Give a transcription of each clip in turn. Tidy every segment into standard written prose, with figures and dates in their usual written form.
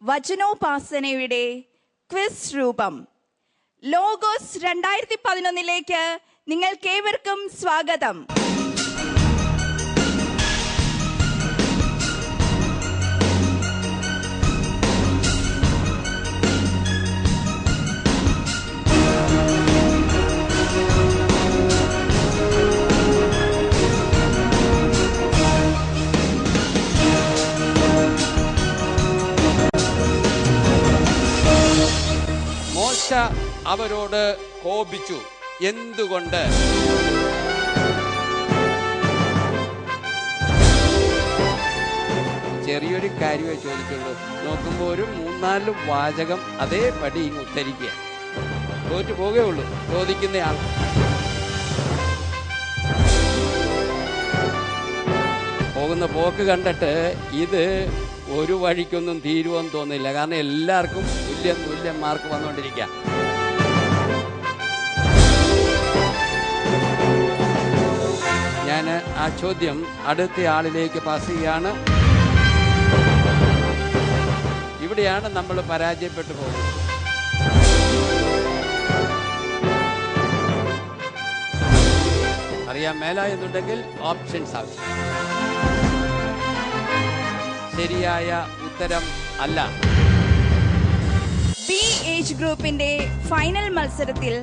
വചനോപാസനയുടെ quiz രൂപം. Logos 2011 നിങ്ങൾക്കേവർക്കും സ്വാഗതം. അവരോട് കോപിച്ചു. എന്തുകൊണ്ട്? ചെറിയൊരു കാര്യമേ ചോദിച്ചുള്ളൂ. നോക്കുമ്പോൾ ഒരു 3-4 വാചകം അതേപടി ഇങ്ങ് ഉത്തരിക്കുക. തോറ്റു പോകുകയുള്ളൂ ചോദിക്കുന്നയാൾ. പോകുന്ന പോക്ക് കണ്ടിട്ട് ഇത് ഒരു വഴിക്കൊന്നും തീരുവെന്ന് തോന്നില്ല. കാരണം എല്ലാവർക്കും തുല്യം മാർക്ക് വന്നുകൊണ്ടിരിക്കുക. ഞാൻ ആ ചോദ്യം അടുത്ത ആളിലേക്ക് പാസ് ചെയ്യാണ്. ഇവിടെയാണ് നമ്മൾ പരാജയപ്പെട്ടു പോകുന്നത്. അറിയാൻ മേല എന്നുണ്ടെങ്കിൽ ഓപ്ഷൻസ് ആവശ്യം. ശരിയായ ഉത്തരം അല്ല. ബി ഏജ് ഗ്രൂപ്പിന്റെ ഫൈനൽ മത്സരത്തിൽ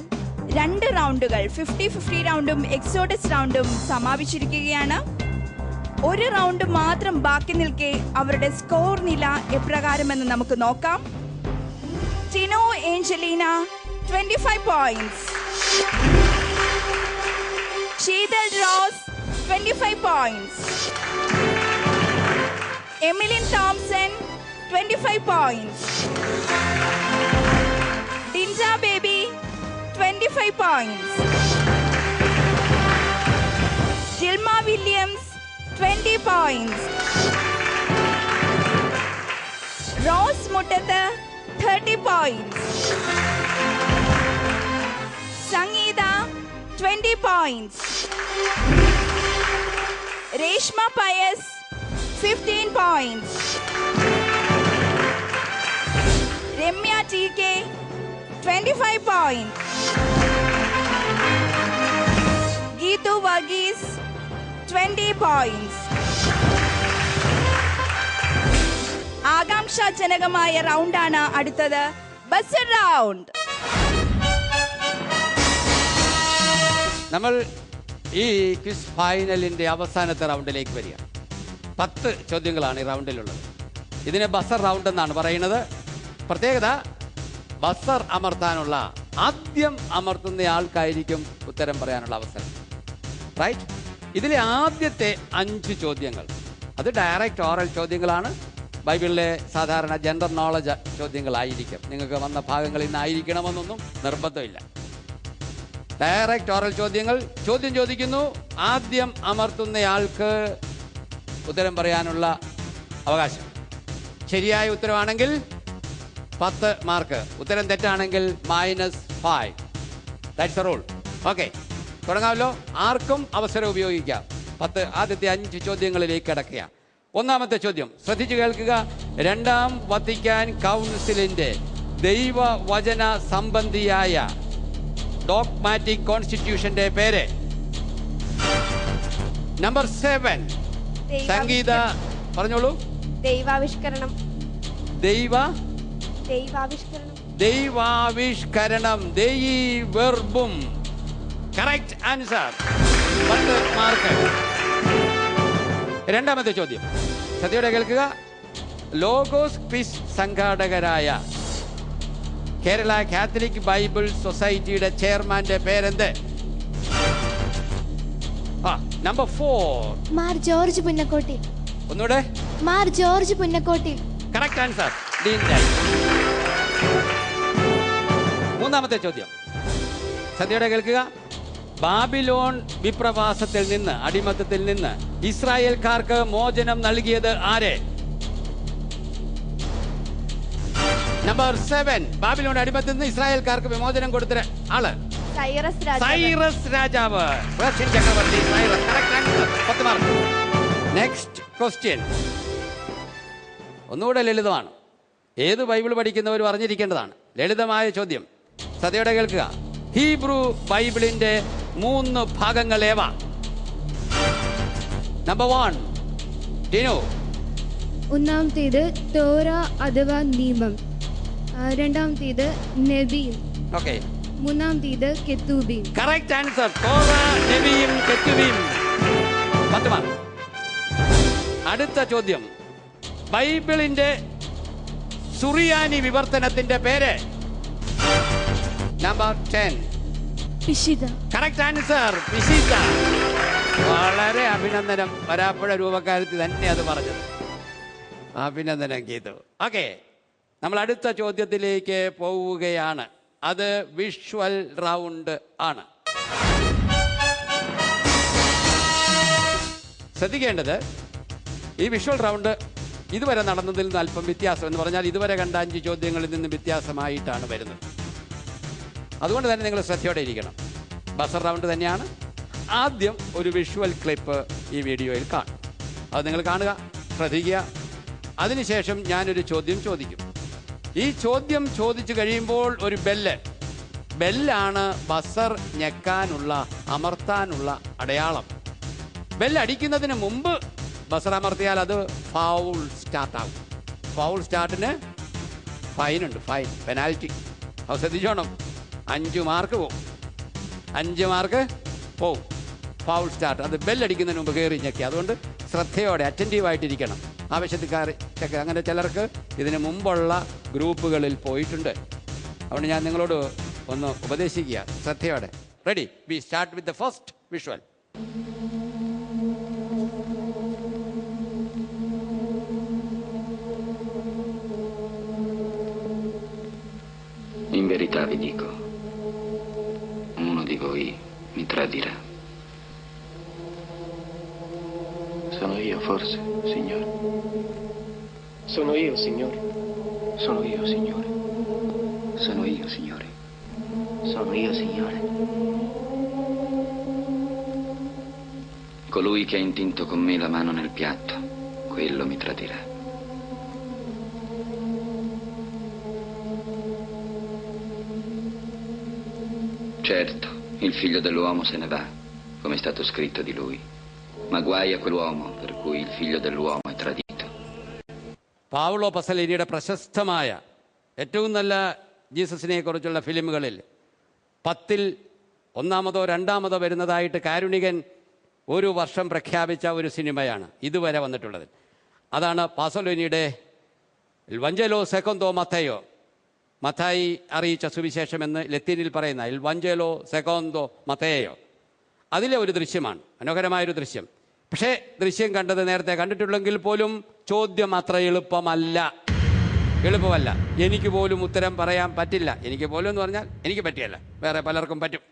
2 റൗണ്ടുകൾ 50-50 റൗണ്ടും എക്സോഡസ് റൗണ്ടും സമാപിച്ചിരിക്കുകയാണ്. ഒരു റൗണ്ട് മാത്രം ബാക്കി നിൽക്കെ അവരുടെ സ്കോർ നില എപ്രകാരമെന്ന് നമുക്ക് നോക്കാം. Tino Angelina 25 points, Sheethal Rose 25 points, Emilin Thomson 25 points, Dinja Baby 25 points, Jilma Williams 20 points, Rose Muttath 30 points, Sangeetha 20 points, Reshma Pius 15 points, Ramya TK 25 points, Geethu Varghese 20 points. ആകാംക്ഷാജനകമായ റൗണ്ടാണ് അടുത്തത്, ബസർ റൗണ്ട്. നമ്മൾ ഈ ക്വിസ് ഫൈനലിന്റെ അവസാനത്തെ റൗണ്ടിലേക്ക് വരിക. 10 ചോദ്യങ്ങളാണ് ഈ റൗണ്ടിലുള്ളത്. ഇതിനെ ബസർ റൗണ്ട് എന്നാണ് പറയുന്നത്. പ്രത്യേകത, ബസർ അമർത്താനുള്ള ആദ്യം അമർത്തുന്ന ആൾക്കായിരിക്കും ഉത്തരം പറയാനുള്ള അവസരം. റൈറ്റ്? ഇതിലെ ആദ്യത്തെ 5 ചോദ്യങ്ങൾ അത് ഡയറക്റ്റ് ഓറൽ ചോദ്യങ്ങളാണ്. ബൈബിളിലെ സാധാരണ ജനറൽ നോളജ് ചോദ്യങ്ങളായിരിക്കും. നിങ്ങൾക്ക് വന്ന ഭാഗങ്ങളിൽ നിന്നായിരിക്കണമെന്നൊന്നും നിർബന്ധമില്ല. ഡയറക്റ്റ് ഓറൽ ചോദ്യങ്ങൾ. ചോദ്യം ചോദിക്കുന്നു, ആദ്യം അമർത്തുന്നയാൾക്ക് ഉത്തരം പറയാനുള്ള അവകാശം. ശരിയായ ഉത്തരവാണെങ്കിൽ 10 മാർക്ക്, ഉത്തരം തെറ്റാണെങ്കിൽ -5. That's A rule. ഓക്കെ, തുടങ്ങാമല്ലോ. ആർക്കും അവസരം ഉപയോഗിക്കാം. ആദ്യത്തെ 5 ചോദ്യങ്ങളിലേക്ക് കടക്കുക. ഒന്നാമത്തെ ചോദ്യം ശ്രദ്ധിച്ചു കേൾക്കുക. 2ാം വത്തിക്കാൻ കൗൺസിലിന്റെ ദൈവവചന സംബന്ധിയായ ഡോഗ്മാറ്റിക് കോൺസ്റ്റിറ്റ്യൂഷന്റെ പേര്. നമ്പർ 7 സംഗീത പറഞ്ഞോളൂ. ദൈവാവിഷ്കരണം. ദൈവാവിഷ്കരണം. ദൈവെർബും. Correct answer. 10 മാർക്ക്. 2ാമത്തെ ചോദ്യം ശ്രദ്ധയോടെ കേൾക്കുക. ലോഗോസ് ക്വിസ് സംഘാടകരായ കേരള കാത്തലിക് ബൈബിൾ സൊസൈറ്റിയുടെ ചെയർമാന്റെ പേരെന്ത്? നമ്പർ 4 മാർ ജോർജ് പുന്നക്കോട്ടിൽ. ഒന്നുകൂടെ. മാർ ജോർജ് പുന്നക്കോട്ടിൽ. Correct answer. 3ാമത്തെ ചോദ്യം ശ്രദ്ധയോടെ കേൾക്കുക. ബാബിലോൺ വിപ്രവാസത്തിൽ നിന്ന്, അടിമത്തത്തിൽ നിന്ന് ഇസ്രായേൽക്കാർക്ക് മോചനം നൽകിയത് ആരെ? നമ്പർ 7 ബാബിലോൺ അടിമത്തിൽ നിന്ന് ഇസ്രായേൽക്കാർക്ക് വിമോചനം കൊടുത്ത ആള് സൈറസ് രാജാവ്, റഷ്യൻ ചക്രവർത്തി Cyrus. Correct answer. 10 mark. Next question ഒന്നുകൂടെ ലളിതമാണ്. ഏത് ബൈബിൾ പഠിക്കുന്നവരും അറിഞ്ഞിരിക്കേണ്ടതാണ്. ലളിതമായ ചോദ്യം, ശ്രദ്ധയോടെ കേൾക്കുക. ഹീബ്രു ബൈബിളിന്റെ 3 ഭാഗങ്ങൾ ഏവ? നമ്പർ 1 ടിനു. ഒന്നാമത്തേത് തോറ അഥവാ നിയമം, രണ്ടാമത്തേത് നബിയും, ഓക്കെ. മൂന്നാമത്തേത് കെത്തൂബീം. Correct answer. തോറ, നബിയും കെത്തുബീം. 10 മാർക്ക്. അടുത്ത ചോദ്യം, ബൈബിളിന്റെ സുറിയാനി വിവർത്തനത്തിന്റെ പേര്? Number 10 Peshitta. Correct answer, Peshitta. വളരെ അഭിനന്ദനം. വരാപ്പുഴ രൂപക്കാരത്തി തന്നെ അത് പറഞ്ഞത്. അഭിനന്ദനം ഗീതു. ഓക്കെ, നമ്മൾ അടുത്ത ചോദ്യത്തിലേക്ക് പോവുകയാണ്. അത് വിഷ്വൽ റൗണ്ട് ആണ്. ശ്രദ്ധിക്കേണ്ടത്, ഈ വിഷ്വൽ റൗണ്ട് ഇതുവരെ നടന്നതിൽ നിന്ന് അല്പം വ്യത്യാസം. എന്ന് പറഞ്ഞാൽ ഇതുവരെ കണ്ട 5 ചോദ്യങ്ങളിൽ നിന്ന് വ്യത്യാസമായിട്ടാണ് വരുന്നത്. അതുകൊണ്ട് തന്നെ നിങ്ങൾ ശ്രദ്ധയോടെ ഇരിക്കണം. ബസർ റൗണ്ട് തന്നെയാണ്. ആദ്യം ഒരു വിഷ്വൽ ക്ലിപ്പ് ഈ വീഡിയോയിൽ കാണും. അത് നിങ്ങൾ കാണുക, ശ്രദ്ധിക്കുക. അതിനുശേഷം ഞാനൊരു ചോദ്യം ചോദിക്കും. ഈ ചോദ്യം ചോദിച്ചു കഴിയുമ്പോൾ ഒരു ബെല്ലാണ് ബസർ ഞെക്കാനുള്ള, അമർത്താനുള്ള അടയാളം. ബെല്ലടിക്കുന്നതിന് മുമ്പ് ബസർ അമർത്തിയാൽ അത് ഫൗൾ സ്റ്റാർട്ടാകും. ഫൗൾ സ്റ്റാർട്ടിന് ഫൈനുണ്ട്, ഫൈൻ, പെനാൽറ്റി. അത് ശ്രദ്ധിച്ചോണം. 5 മാർക്ക് പോവും. 5 മാർക്ക് പോവും. ഫൗൾ സ്റ്റാർട്ട്, അത് ബെല്ലടിക്കുന്നതിന് മുമ്പ് കയറി ഞെക്കി. അതുകൊണ്ട് ശ്രദ്ധയോടെ അറ്റൻറ്റീവായിട്ടിരിക്കണം. ആവശ്യത്തിക്കാർ അങ്ങനെ ചിലർക്ക് ഇതിന് മുമ്പുള്ള ഗ്രൂപ്പുകളിൽ പോയിട്ടുണ്ട്. അതുകൊണ്ട് ഞാൻ നിങ്ങളോട് ഒന്ന് ഉപദേശിക്കുക, ശ്രദ്ധയോടെ. Ready? We start with the first visual. In verità vi dico, uno di voi mi tradirà. Sono io, forse, Signore? Sono io, Signore. Sono io, Signore. Sono io, Signore. Sono io, Signore. Colui che ha intinto con me la mano nel piatto, quello mi tradirà. Certo, il figlio dell'uomo se ne va, come è stato scritto di lui. Ma guai a quell'uomo per cui il figlio dell'uomo è tradito. പാവുളോ പസലേനിയുടെ പ്രശസ്തമായ ഏറ്റവും നല്ല ജീസസിനെ കുറിച്ചുള്ള ഫിലിമുകളിൽ 10ൽ 1-മതോ 2-മതോ വരുന്നതായിട്ട് കാരുണികൻ ഒരു വർഷം പ്രഖ്യാപിച്ച ഒരു സിനിമയാണ് ഇതുവരെ വന്നിട്ടുള്ളത്. അതാണ് പാസലോനിയുടെ എൽ വഞ്ചേലോ സെക്കോന്തോ മത്തയോ, മത്തായി അറിയിച്ച സുവിശേഷം എന്ന് ലത്തീനിൽ പറയുന്ന എൽ വഞ്ചേലോ സെക്കോന്തോ മത്തയോ. അതിലെ ഒരു ദൃശ്യമാണ്, മനോഹരമായൊരു ദൃശ്യം. പക്ഷേ ദൃശ്യം കണ്ടത് നേരത്തെ കണ്ടിട്ടുള്ളെങ്കിൽ പോലും ചോദ്യം അത്ര എളുപ്പമല്ല. എനിക്ക് പോലും ഉത്തരം പറയാൻ പറ്റില്ല. എനിക്ക് പോലും എന്ന് പറഞ്ഞാൽ എനിക്ക് പറ്റിയല്ല, വേറെ പലർക്കും പറ്റും.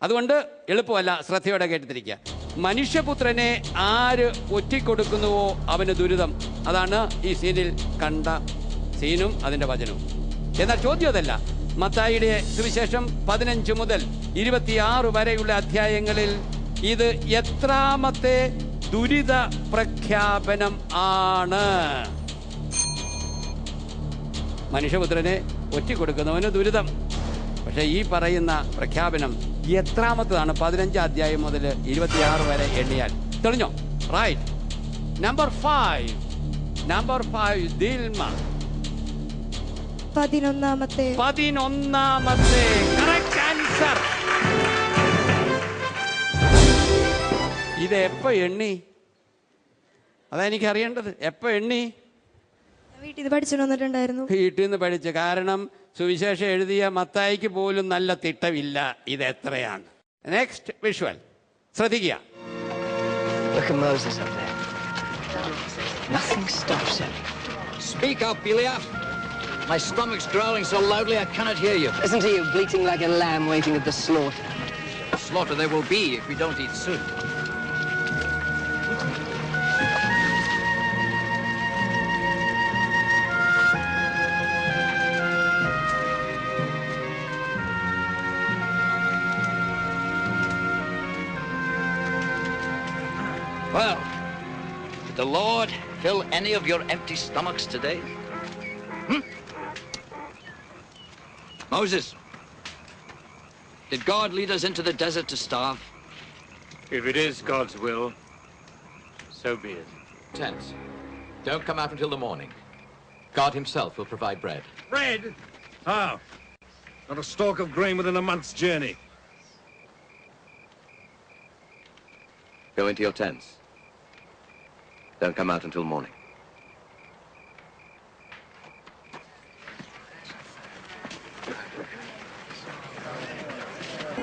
അതുകൊണ്ട് എളുപ്പമല്ല. ശ്രദ്ധയോടെ കേട്ടിരിക്കുക. മനുഷ്യപുത്രനെ ആര് ഒറ്റിക്കൊടുക്കുന്നുവോ അവന് ദുരിതം. അതാണ് ഈ സീനിൽ കണ്ട സീനും അതിൻ്റെ വചനവും. എന്നാൽ ചോദ്യം അതല്ല. മത്തായിയുടെ സുവിശേഷം 15 മുതൽ 26 വരെയുള്ള അധ്യായങ്ങളിൽ ഇത് എത്രാമത്തെ ദുരിത പ്രഖ്യാപനം ആണ്? മനുഷ്യപുത്രനെ ഒറ്റിക്കൊടുക്കുന്നവന് ദുരിതം. പക്ഷേ ഈ പറയുന്ന പ്രഖ്യാപനം എത്രാമത്തതാണ്? 15 അധ്യായം മുതൽ 26 വരെ എണ്ണിയാൽ തെളിഞ്ഞോ? റൈറ്റ്. നമ്പർ 5 ദിൽമ. 11-മത്തെ. Correct answer. ഇത് എപ്പോ എണ്ണി? അതാ എനിക്ക് അറിയേണ്ടത്. എപ്പോ എണ്ണി? വീട്ടിൽ നിന്ന് പഠിച്ചിട്ട് വന്നിട്ടുണ്ടായിരുന്നു. വീട്ടിൽ നിന്ന് പഠിച്ചു. കാരണം സുവിശേഷം എഴുതിയ മത്തായിക്ക് പോലും നല്ല തിട്ടമില്ല ഇത് എത്രയാണ്. നെക്സ്റ്റ് വിഷ്വൽ ശ്രദ്ധിക്കുക. Look at Moses up there. Nothing stops him. Speak up, Elia. My stomach's growling so loudly I cannot hear you. Isn't he bleating like a lamb waiting at the slaughter? Slaughter there will be if we don't eat soon. Well, did the Lord fill any of your empty stomachs today? Moses, did God lead us into the desert to starve? If it is God's will, so be it. Tents. Don't come out until the morning. God himself will provide bread. Bread? How? Not a stalk of grain within a month's journey. Go into your tents. Don't come out until morning.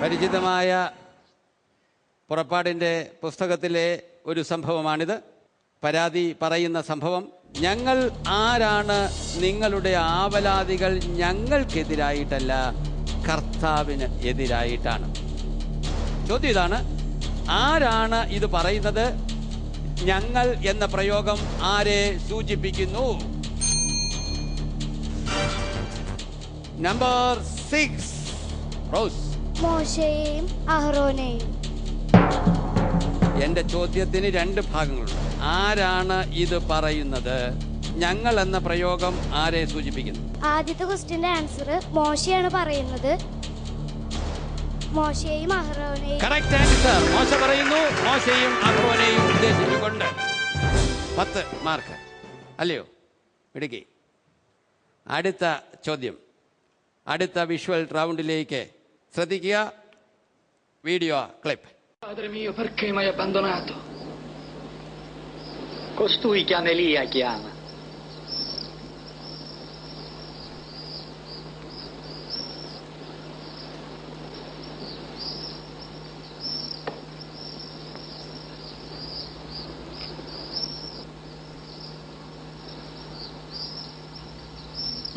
പരിചിതമായ പുറപ്പാടിൻ്റെ പുസ്തകത്തിലെ ഒരു സംഭവമാണിത്. പരാതി പറയുന്ന സംഭവം. ഞങ്ങൾ ആരാണ്? നിങ്ങളുടെ ആവലാതികൾ ഞങ്ങൾക്കെതിരായിട്ടല്ല, കർത്താവിന് എതിരായിട്ടാണ്. ചോദ്യം ഇതാണ്, ആരാണ് ഇത് പറയുന്നത്? ഞങ്ങൾ എന്ന പ്രയോഗം ആരെ സൂചിപ്പിക്കുന്നു? നമ്പർ 6 റോസ്. മോശയെയും അഹ്റോനെയും. എന്റെ ചോദ്യത്തിന് 2 ഭാഗങ്ങളുണ്ട്. ആരാണ് ഇത് പറയുന്നത്? ഞങ്ങൾ എന്ന പ്രയോഗം ആരെ സൂചിപ്പിക്കുന്നു? ആദ്യത്തെ ക്വസ്റ്റ്യന്റെ ആൻസർ മോശയാണ് പറയുന്നത്. മോശയെയും അഹ്റോനെയും. Correct answer. മോശ പറയുന്നു, മോശയും അഹ്റോനെയും ഉദ്ദേശിച്ചുകൊണ്ട് 10 മാർക്ക്. അല്ലയോ? ഇടുക്കി. അടുത്ത ചോദ്യം, അടുത്ത വിഷ്വൽ റൗണ്ടിലേക്ക് ശ്രദ്ധിക്കുക. Video clip. Padre mio, perché mi hai abbandonato? Costui che Anelia chiama.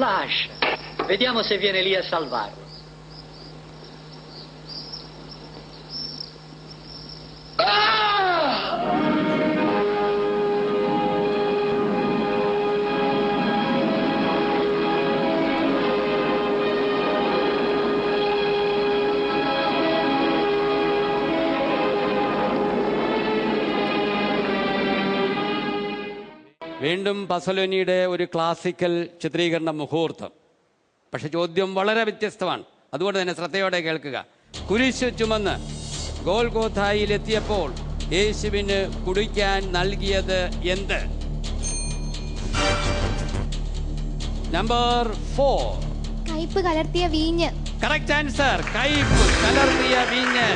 Lascia, vediamo se viene lì a salvarlo. വീണ്ടും പസലോനിയുടെ ഒരു ക്ലാസിക്കൽ ചിത്രീകരണ മുഹൂർത്തം. പക്ഷെ ചോദ്യം വളരെ വ്യത്യസ്തമാണ്. അതുകൊണ്ട് തന്നെ ശ്രദ്ധയോടെ കേൾക്കുക. കുരിശ് ചുമന്ന് ഗോൽഗോഥായിലെത്തിയപ്പോൾ യേശുവിന് കുടിക്കാൻ നൽകിയത് എന്ത്? നമ്പർ 4 കയ്പ് കലർത്തിയ വീഞ്ഞ്. Correct answer. കയ്പ് കലർത്തിയ വീഞ്ഞ്.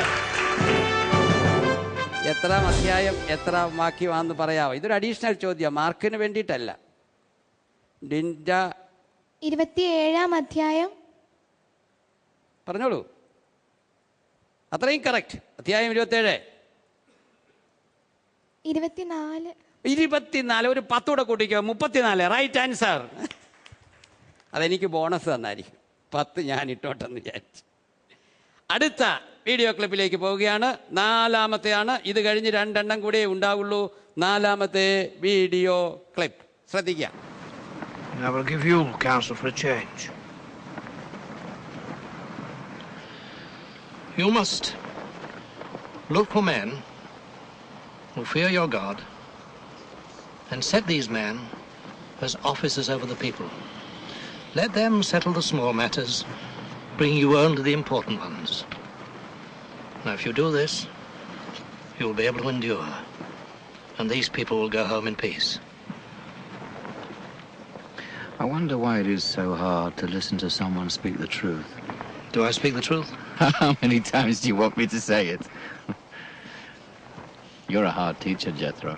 എത്ര അധ്യായം എത്ര വാക്യമാണെന്ന് പറയാമോ? ഇതൊരു അഡീഷണൽ ചോദ്യം, മാർക്കിന് വേണ്ടിയിട്ടല്ല. 27-ാം അധ്യായം. പറഞ്ഞോളൂ. അത്രയും കറക്റ്റ്. അധ്യായം 27. 24. ഒരു 10 കൂടെ കൂട്ടിക്കോ. 34. Right answer. അതെനിക്ക് ബോണസ് തന്നായിരിക്കും. 10 ഞാൻ ഇട്ടോട്ടെന്ന് വിചാരിച്ചു. അടുത്ത വീഡിയോ ക്ലിപ്പിലേക്ക് പോവുകയാണ്. 4-ാമത്തെയാണ്. ഇത് കഴിഞ്ഞ് 2 എണ്ണം കൂടെ ഉണ്ടാവുള്ളൂ. 4-ാമത്തെ വീഡിയോ ക്ലിപ്പ് ശ്രദ്ധിക്കുക. I will give you counsel for a change. You must look for men who fear your God and set these men as officers over the people. Let them settle the small matters, bring you only the important ones. Now, if you do this, you will be able to endure, and these people will go home in peace. I wonder why it is so hard to listen to someone speak the truth. Do I speak the truth? How many times do you want me to say it? You're a hard teacher, Jethro.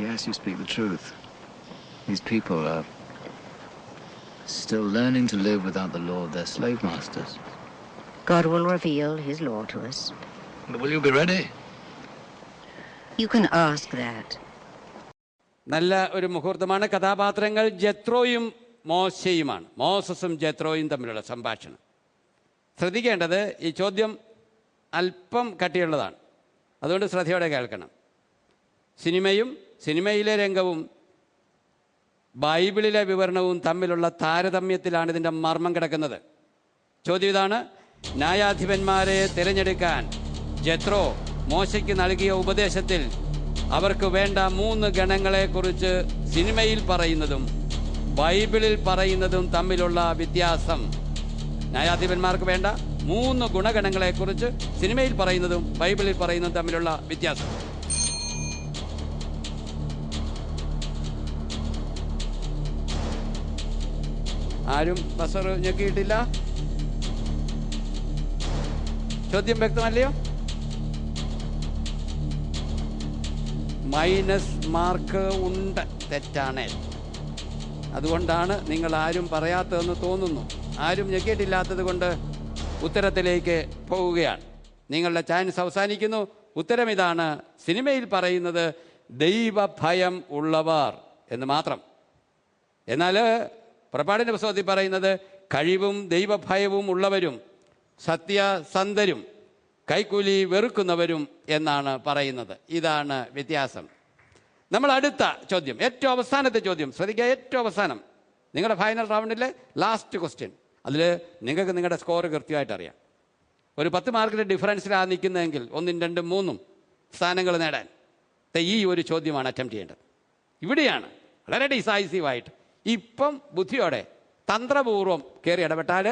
Yes, you speak the truth. These people are still learning to live without the law of their slave masters. God will reveal his law to us. But will you be ready? You can ask that. നല്ല ഒരു മുഹൂർത്തമാണ്. കഥാപാത്രങ്ങൾ ജെത്രോയും മോശയുമാണ്. മോസസും ജെത്രോയും തമ്മിലുള്ള സംഭാഷണം. ശ്രദ്ധിക്കേണ്ടത്, ഈ ചോദ്യം അല്പം കട്ടിയുള്ളതാണ്. അതുകൊണ്ട് ശ്രദ്ധയോടെ കേൾക്കണം. സിനിമയിലെ രംഗവും ബൈബിളിലെ വിവരണവും തമ്മിലുള്ള താരതമ്യത്തിലാണ് ഇതിൻ്റെ മർമ്മം കിടക്കുന്നത്. ചോദ്യം ഇതാണ്, ന്യായാധിപന്മാരെ തിരഞ്ഞെടുക്കാൻ ജെത്രോ മോശയ്ക്ക് നൽകിയ ഉപദേശത്തിൽ അവർക്ക് വേണ്ട 3 ഗണങ്ങളെക്കുറിച്ച് സിനിമയിൽ പറയുന്നതും ബൈബിളിൽ പറയുന്നതും തമ്മിലുള്ള വ്യത്യാസം. ന്യായാധിപന്മാർക്ക് വേണ്ട 3 ഗുണഗണങ്ങളെക്കുറിച്ച് സിനിമയിൽ പറയുന്നതും ബൈബിളിൽ പറയുന്നതും തമ്മിലുള്ള വ്യത്യാസം. ആരും ബസർ ഞെക്കിയിട്ടില്ല? ചോദ്യം വ്യക്തമല്ലയോ? മൈനസ് മാർക്ക് ഉണ്ട്. തെറ്റാണ്. അതുകൊണ്ടാണ് നിങ്ങൾ ആരും പറയാത്തതെന്ന് തോന്നുന്നു. ആരും ഞെക്കിയിട്ടില്ലാത്തത് കൊണ്ട് ഉത്തരത്തിലേക്ക് പോവുകയാണ്. നിങ്ങളുടെ ചാൻസ് അവസാനിക്കുന്നു. ഉത്തരം ഇതാണ്. സിനിമയിൽ പറയുന്നത് ദൈവഭയം ഉള്ളവർ എന്ന് മാത്രം. എന്നാൽ പുറപ്പാടിൻ്റെ പുസ്തകത്തിൽ പറയുന്നത് കഴിവും ദൈവഭയവും ഉള്ളവരും സത്യസന്ധരും കൈക്കൂലി വെറുക്കുന്നവരും എന്നാണ് പറയുന്നത്. ഇതാണ് വ്യത്യാസം. നമ്മൾ അടുത്ത ചോദ്യം, ഏറ്റവും അവസാനത്തെ ചോദ്യം ശ്രദ്ധിക്കുക. ഏറ്റവും അവസാനം നിങ്ങളുടെ ഫൈനൽ റൗണ്ടിലെ ലാസ്റ്റ് ക്വസ്റ്റ്യൻ. അതിൽ നിങ്ങൾക്ക് നിങ്ങളുടെ സ്കോർ കൃത്യമായിട്ട് അറിയാം. ഒരു 10 മാർക്കിൻ്റെ ഡിഫറൻസിലാണ് നിൽക്കുന്നതെങ്കിൽ 1, 2, 3 സ്ഥാനങ്ങൾ നേടാൻ ഈ ഒരു ചോദ്യമാണ് അറ്റംപ്റ്റ് ചെയ്യേണ്ടത്. ഇവിടെയാണ് വളരെ ഡിസൈസീവായിട്ട് ഇപ്പം ബുദ്ധിയോടെ തന്ത്രപൂർവ്വം കയറി ഇടപെട്ടാൽ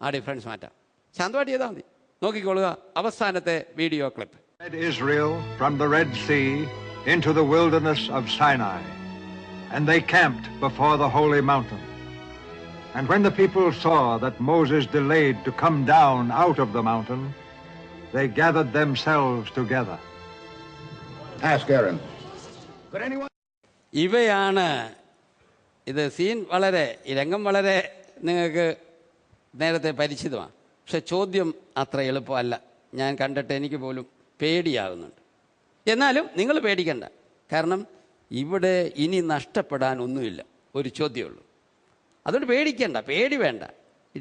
ആ ഡിഫറൻസ് മാറ്റാം. ശാന്തമായിട്ട് ചെയ്താൽ മതി. നോക്കിക്കൊള്ളുക അവസാനത്തെ video clip. Israel from the Red Sea into the wilderness of Sinai, and they camped before the holy mountain. And when the people saw that Moses delayed to come down out of the mountain, they gathered themselves together. Ask Aaron. Could anyone? ഇവയാണ് ഇത്. Scene വളരെ, ഈ രംഗം വളരെ നിങ്ങൾക്ക് നേരത്തെ പരിചിതമാണ്. പക്ഷെ ചോദ്യം അത്ര എളുപ്പമല്ല. ഞാൻ കണ്ടിട്ട് എനിക്ക് പോലും പേടിയാകുന്നുണ്ട്. എന്നാലും നിങ്ങൾ പേടിക്കണ്ട. കാരണം ഇവിടെ ഇനി നഷ്ടപ്പെടാൻ ഒന്നുമില്ല. ഒരു ചോദ്യമുള്ളൂ. അതുകൊണ്ട് പേടിക്കണ്ട, പേടി വേണ്ട.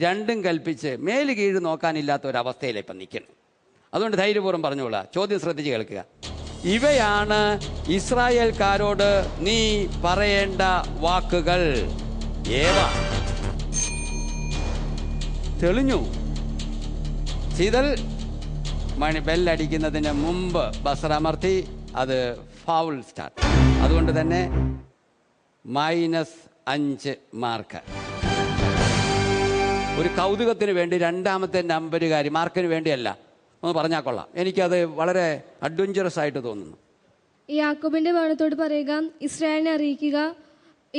രണ്ടും കൽപ്പിച്ച് മേല് കീഴ് നോക്കാനില്ലാത്ത ഒരവസ്ഥയിലാണ് ഇപ്പം നിൽക്കുന്നത്. അതുകൊണ്ട് ധൈര്യപൂർവ്വം പറഞ്ഞോളാം. ചോദ്യം ശ്രദ്ധിച്ച് കേൾക്കുക. ഇവയാണ് ഇസ്രായേൽക്കാരോട് നീ പറയേണ്ട വാക്കുകൾ. ഏവ തെളിഞ്ഞു. ശീതൽ മണി ബെല്ലടിക്കുന്നതിന് മുമ്പ് ബസർ അമർത്തി. അത് ഫൗൾ സ്റ്റാർട്ട്. അതുകൊണ്ട് തന്നെ -5 മാർക്ക്. ഒരു കൗതുകത്തിന് വേണ്ടി രണ്ടാമത്തെ നമ്പരുകാരി, മാർക്കിന് വേണ്ടിയല്ല, ഒന്ന് പറഞ്ഞാൽ കൊള്ളാം. എനിക്കത് വളരെ അഡ്വഞ്ചറസ് ആയിട്ട് തോന്നുന്നു. യാക്കോബിന്റെ ഭവനത്തോട് പറയുക, ഇസ്രായേലിനെ അറിയിക്കുക,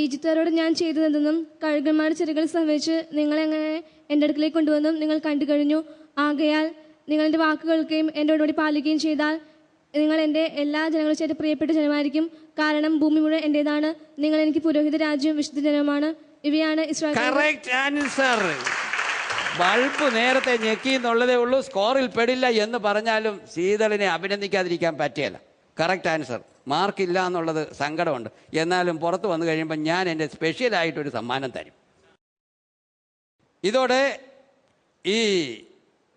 ഈജിപ്തുകാരോട് ഞാൻ ചെയ്തതെന്നും കഴുകന്മാരുടെ ചെറുകൾ സംഭവിച്ച് നിങ്ങളെങ്ങനെ എൻ്റെ അടുക്കിലേക്ക് കൊണ്ടുവന്നും നിങ്ങൾ കണ്ടു കഴിഞ്ഞു. ആകയാൽ നിങ്ങൾ എൻ്റെ വാക്ക് കേൾക്കുകയും എൻ്റെ ഉടമ്പടി പാലിക്കുകയും ചെയ്താൽ നിങ്ങൾ എൻ്റെ എല്ലാ ജനങ്ങളും ചേർത്ത് പ്രിയപ്പെട്ട ജനമായിരിക്കും. കാരണം ഭൂമി മുഴുവൻ എൻ്റേതാണ്. നിങ്ങൾ എനിക്ക് പുരോഹിത രാജ്യവും വിശുദ്ധ ജനവുമാണ്. ഇവയാണ് ഇസ്രായേൽ. Correct answer. ബൾബ് നേരത്തെ ഞെക്കി എന്നുള്ളതേ ഉള്ളൂ. സ്കോറിൽ പെടില്ല എന്ന് പറഞ്ഞാലും ശീതളിനെ അഭിനന്ദിക്കാതിരിക്കാൻ പറ്റിയല്ല. Correct answer. മാർക്കില്ല എന്നുള്ളത് സങ്കടമുണ്ട്. എന്നാലും പുറത്ത് വന്നു കഴിയുമ്പോൾ ഞാൻ എൻ്റെ സ്പെഷ്യലായിട്ടൊരു സമ്മാനം തരും. ഇതോടെ ഈ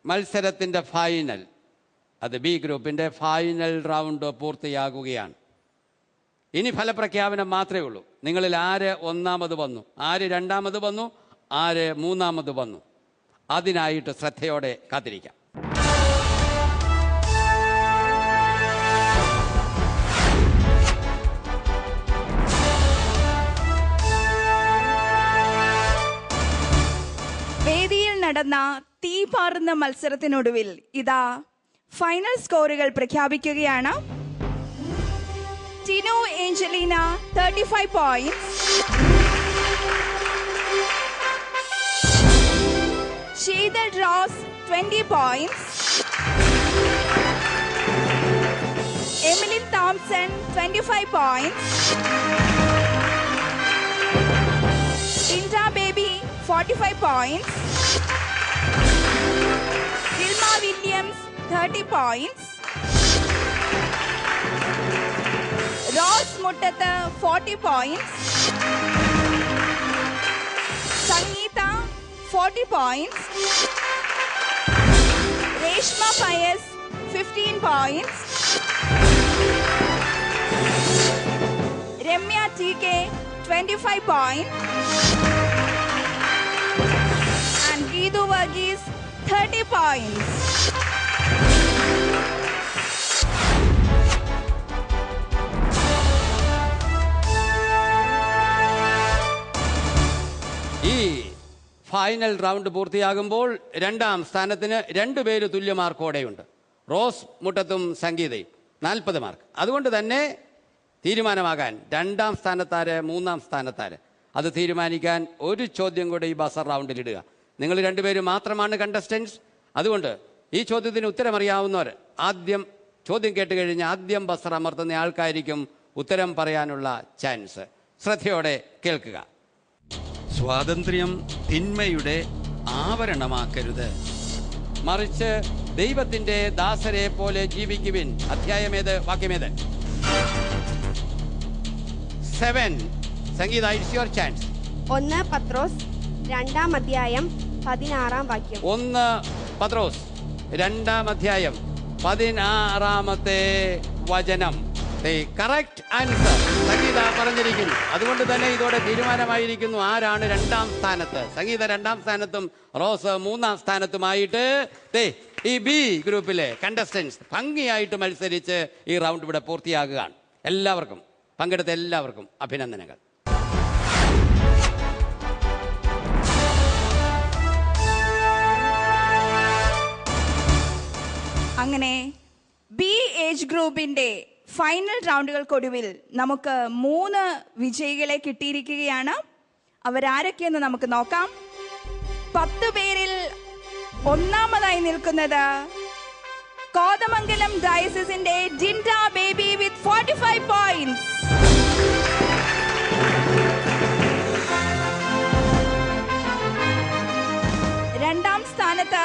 മത്സരത്തിൻ്റെ ഫൈനൽ, അത് ബി ഗ്രൂപ്പിൻ്റെ ഫൈനൽ റൗണ്ട് പൂർത്തിയാകുകയാണ്. ഇനി ഫലപ്രഖ്യാപനം മാത്രമേ ഉള്ളൂ. നിങ്ങളിൽ ആര് ഒന്നാമത് വന്നു, ആര് രണ്ടാമത് വന്നു, ആര് മൂന്നാമത് വന്നു, അതിനായിട്ട് ശ്രദ്ധയോടെ കാത്തിരിക്കാം. വേദിയിൽ നടന്ന തീപാറുന്ന മത്സരത്തിനൊടുവിൽ ഇതാ ഫൈനൽ സ്കോറുകൾ പ്രഖ്യാപിക്കുകയാണ്. Tinu Angelina 35 points, Sheethal Rose 20 points, Emily Thomson 25 points, Tinda Baby 45 points, Gilma Williams 30 points, Ross Muttata 40 points, Sangeeta 40 points, Reshma Payas 15 points, Ramya TK 25 points, and Geetu Varghese 30 points. Final round പൂർത്തിയാകുമ്പോൾ രണ്ടാം സ്ഥാനത്തിന് 2 പേര് തുല്യ മാർക്കോടെയുണ്ട്. Rose മുട്ടത്തും സംഗീതയും 40 mark. അതുകൊണ്ട് തന്നെ തീരുമാനമാകാൻ 2ാം സ്ഥാനത്താര് 3ാം സ്ഥാനത്താര് അത് തീരുമാനിക്കാൻ ഒരു ചോദ്യം കൂടെ ഈ ബസർ റൗണ്ടിൽ ഇടുക. നിങ്ങൾ 2 പേര് മാത്രമാണ് കണ്ടസ്റ്റൻസ്. അതുകൊണ്ട് ഈ ചോദ്യത്തിന് ഉത്തരമറിയാവുന്നവർ ആദ്യം ചോദ്യം കേട്ട് കഴിഞ്ഞ് ആദ്യം ബസർ അമർത്തുന്ന ആൾക്കായിരിക്കും ഉത്തരം പറയാനുള്ള ചാൻസ്. ശ്രദ്ധയോടെ കേൾക്കുക. സ്വാതന്ത്ര്യം തിന്മയുടെ ആവരണമാക്കരുത്, മറിച്ച് ദൈവത്തിന്റെ ദാസരെ പോലെ ജീവിക്കുവിൻ. അധ്യായമേത്, വാക്യമേത്? 7. സംഗീത, ഇറ്റ്സ് യുവർ ചാൻസ്. 1 പത്രോസ് 2-ാം അധ്യായം 16-ാം വാക്യം. 1 പത്രോസ് 2-ാം അധ്യായം 16-ാമത്തെ വചനം. കറക്റ്റ് ആൻസർ സംഗീത പറഞ്ഞിരിക്കുന്നു. അതുകൊണ്ട് തന്നെ ഇതോടെ തീരുമാനമായിരിക്കുന്നു ആരാണ് 2ാം സ്ഥാനത്ത്. സംഗീത 2ാം സ്ഥാനത്തും റോസ് 3ാം സ്ഥാനത്തുമായിട്ട് ഈ ബി ഗ്രൂപ്പിലെ കണ്ടസ്റ്റൻസ് ഭംഗിയായിട്ട് മത്സരിച്ച് ഈ റൗണ്ട് ഇവിടെ പൂർത്തിയാകുകയാണ്. എല്ലാവർക്കും പങ്കെടുത്ത എല്ലാവർക്കും അഭിനന്ദനങ്ങൾ. അങ്ങനെ ബി ഏജ് ഗ്രൂപ്പിന്റെ ഫൈനൽ റൗണ്ടുകൾക്കൊടുവിൽ നമുക്ക് 3 വിജയികളെ കിട്ടിയിരിക്കുകയാണ്. അവരാരൊക്കെയെന്ന് നമുക്ക് നോക്കാം. 10 പേരിൽ 1ാമതായി നിൽക്കുന്നത് കോതമംഗലം ഡയസിന്റെ ജിൻഡ ബേബി വിത്ത് 45 പോയിന്റ്സ്. 2ാം സ്ഥാനത്ത്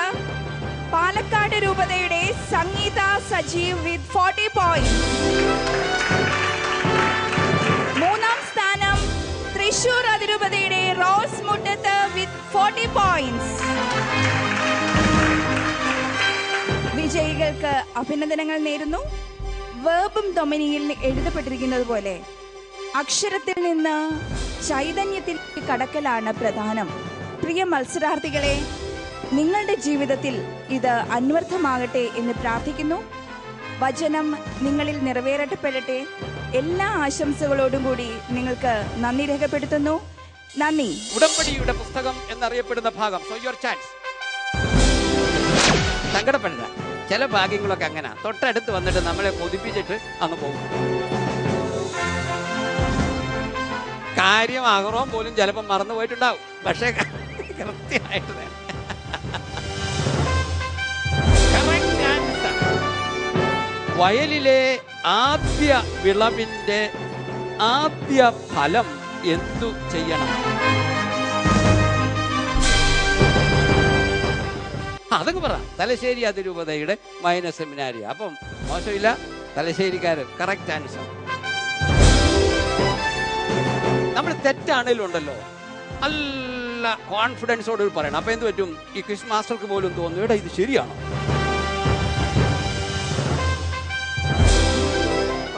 പാലക്കാട് രൂപതയുടെ സംഗീത സജീവ് വിത്ത് 40 പോയിന്റ്സ്. 3ാം സ്ഥാനം തൃശൂർ അതിരൂപതയുടെ റോസ് മുട്ടത്ത് വിത്ത് 40 പോയിന്റ്സ്. വിജയികൾക്ക് അഭിനന്ദനങ്ങൾ നേരുന്നു. വേർബും ഡൊമിനിയിൽ എഴുതപ്പെട്ടിരിക്കുന്നത് പോലെ അക്ഷരത്തിൽ നിന്ന് ചൈതന്യത്തിൽ കടക്കലാണ് പ്രധാനം. പ്രിയ മത്സരാർത്ഥികളെ, നിങ്ങളുടെ ജീവിതത്തിൽ ഇത് അന്വർത്ഥമാകട്ടെ എന്ന് പ്രാർത്ഥിക്കുന്നു. വചനം നിങ്ങളിൽ നിറവേറപ്പെടട്ടെ. എല്ലാ ആശംസകളോടും കൂടി നിങ്ങൾക്ക് നന്ദി രേഖപ്പെടുത്തുന്നു. നന്ദി. ഉടമ്പടിയുടെ പുസ്തകം എന്നറിയപ്പെടുന്ന ഭാഗം. So your chance. സങ്കടപ്പെടണ്ട, ചില ഭാഗ്യങ്ങളൊക്കെ അങ്ങനെ തൊട്ടടുത്ത് വന്നിട്ട് നമ്മളെ കൊതിപ്പിച്ചിട്ട് അങ്ങ് പോകും. കാര്യം ആഗ്രഹം പോലും ചിലപ്പോൾ മറന്നു പോയിട്ടുണ്ടാവും. പക്ഷേ കൃത്യമായിട്ട് വയലിലെ ആദ്യ വിളവിന്റെ ആദ്യ ഫലം എന്തു ചെയ്യണം? അതങ്ങ് പറ. തലശ്ശേരി അതിരൂപതയുടെ മൈനസ് സെമിനാരി. അപ്പം മോശമില്ല, തലശ്ശേരിക്കാരൻ. Correct answer. നമ്മൾ തെറ്റാണേലും ഉണ്ടല്ലോ നല്ല കോൺഫിഡൻസോട് പറയണം. അപ്പൊ എന്ത് പറ്റും? ഈ ക്വിസ് മാസ്റ്റർക്ക് പോലും തോന്നുന്നു, എടാ ഇത് ശരിയാണോ?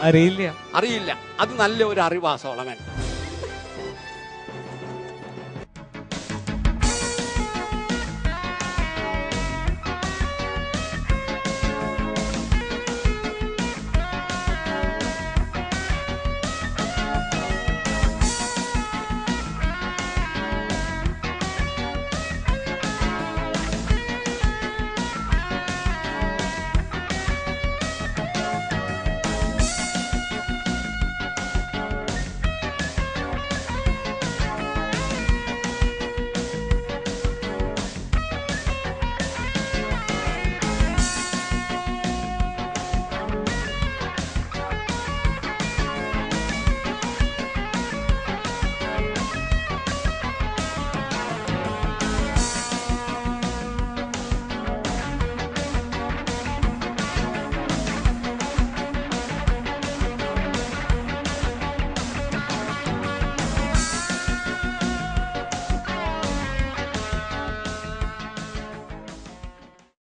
അറിയില്ല. അത് നല്ല ഒരു അറിവാ സോളമൻ.